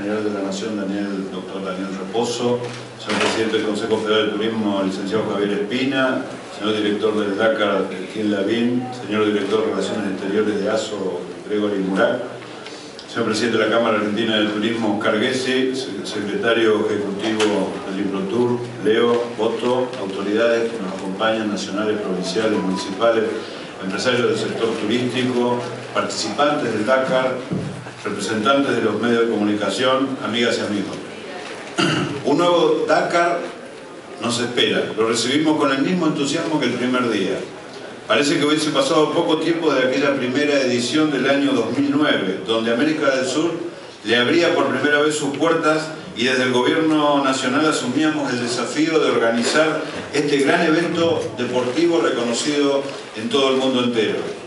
General de la Nación, doctor Daniel Reposo, señor Presidente del Consejo Federal de Turismo, licenciado Javier Espina, señor Director del Dakar, Gil Lavín, señor Director de Relaciones Exteriores de ASO, Gregory Murat, señor Presidente de la Cámara Argentina de Turismo, Oscar Gessi, Secretario Ejecutivo del IMPROTUR, Leo Boto, autoridades que nos acompañan, nacionales, provinciales, municipales, empresarios del sector turístico, participantes del Dakar, representantes de los medios de comunicación, amigas y amigos. Un nuevo Dakar nos espera. Lo recibimos con el mismo entusiasmo que el primer día. Parece que hubiese pasado poco tiempo de aquella primera edición del año 2009, donde América del Sur le abría por primera vez sus puertas y desde el Gobierno Nacional asumíamos el desafío de organizar este gran evento deportivo reconocido en todo el mundo entero.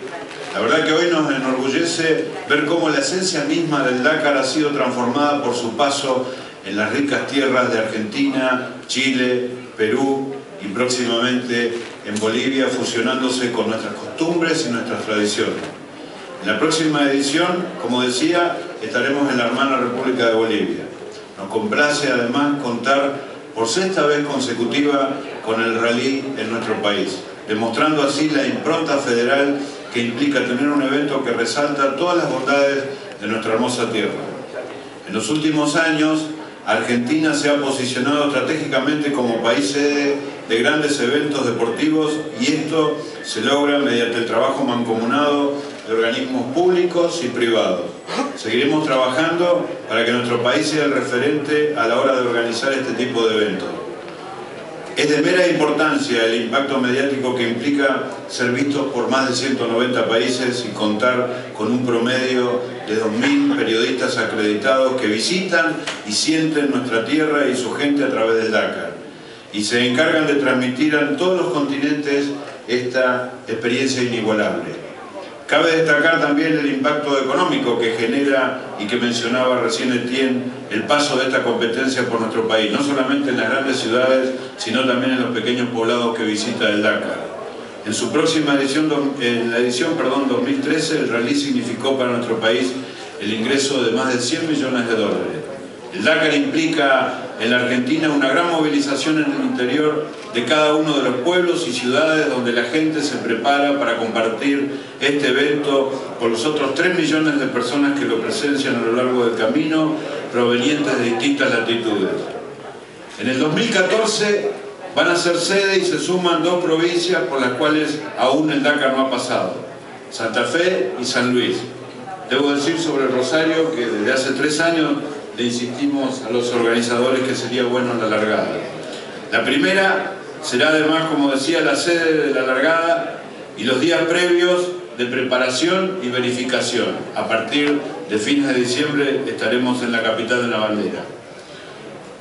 La verdad que hoy nos enorgullece ver cómo la esencia misma del Dakar ha sido transformada por su paso en las ricas tierras de Argentina, Chile, Perú y próximamente en Bolivia, fusionándose con nuestras costumbres y nuestras tradiciones. En la próxima edición, como decía, estaremos en la hermana República de Bolivia. Nos complace además contar por sexta vez consecutiva con el rally en nuestro país, demostrando así la impronta federal que implica tener un evento que resalta todas las bondades de nuestra hermosa tierra. En los últimos años, Argentina se ha posicionado estratégicamente como país sede de grandes eventos deportivos y esto se logra mediante el trabajo mancomunado de organismos públicos y privados. Seguiremos trabajando para que nuestro país sea el referente a la hora de organizar este tipo de eventos. Es de mera importancia el impacto mediático que implica ser vistos por más de 190 países y contar con un promedio de 2.000 periodistas acreditados que visitan y sienten nuestra tierra y su gente a través del Dakar y se encargan de transmitir a todos los continentes esta experiencia inigualable. Cabe destacar también el impacto económico que genera y que mencionaba recién Etienne el paso de esta competencia por nuestro país, no solamente en las grandes ciudades, sino también en los pequeños poblados que visita el Dakar. En su próxima edición, en la edición 2013, el rally significó para nuestro país el ingreso de más de 100 millones de dólares. El Dakar implica en la Argentina una gran movilización en el interior de cada uno de los pueblos y ciudades donde la gente se prepara para compartir este evento con los otros 3 millones de personas que lo presencian a lo largo del camino, provenientes de distintas latitudes. En el 2014 van a ser sede y se suman 2 provincias por las cuales aún el Dakar no ha pasado: Santa Fe y San Luis. Debo decir sobre Rosario que desde hace 3 años le insistimos a los organizadores que sería bueno la largada. La primera será además, como decía, la sede de la largada y los días previos de preparación y verificación. A partir de fines de diciembre estaremos en la capital de la bandera.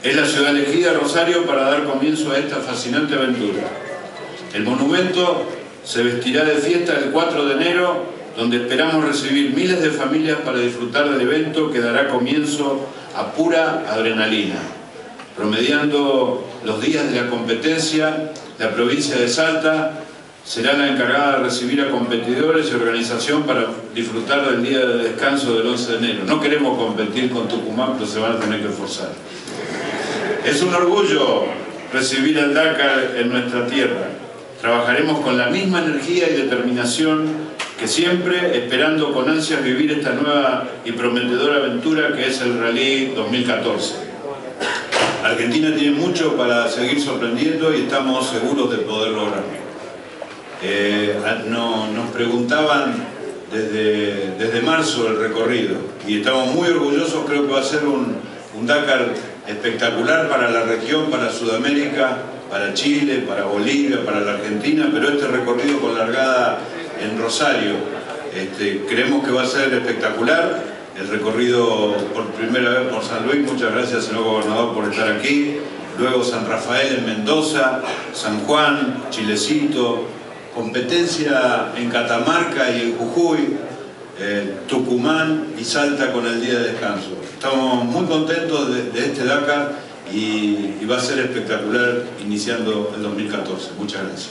Es la ciudad elegida, Rosario, para dar comienzo a esta fascinante aventura. El monumento se vestirá de fiesta el 4 de enero, donde esperamos recibir miles de familias para disfrutar del evento que dará comienzo a pura adrenalina. Promediando los días de la competencia, la provincia de Salta será la encargada de recibir a competidores y organización para disfrutar del día de descanso del 11 de enero. No queremos competir con Tucumán, pero se van a tener que esforzar. Es un orgullo recibir al Dakar en nuestra tierra. Trabajaremos con la misma energía y determinación que siempre, esperando con ansias vivir esta nueva y prometedora aventura que es el Rally 2014. Argentina tiene mucho para seguir sorprendiendo y estamos seguros de poder lograrlo. Nos preguntaban desde marzo el recorrido y estamos muy orgullosos. Creo que va a ser un Dakar espectacular para la región, para Sudamérica, para Chile, para Bolivia, para la Argentina, pero este recorrido con largada en Rosario creemos que va a ser espectacular. El recorrido por primera vez por San Luis, muchas gracias señor gobernador por estar aquí, luego San Rafael en Mendoza, San Juan, Chilecito, competencia en Catamarca y en Jujuy, Tucumán y Salta con el día de descanso. Estamos muy contentos de este Dakar y va a ser espectacular iniciando el 2014. Muchas gracias.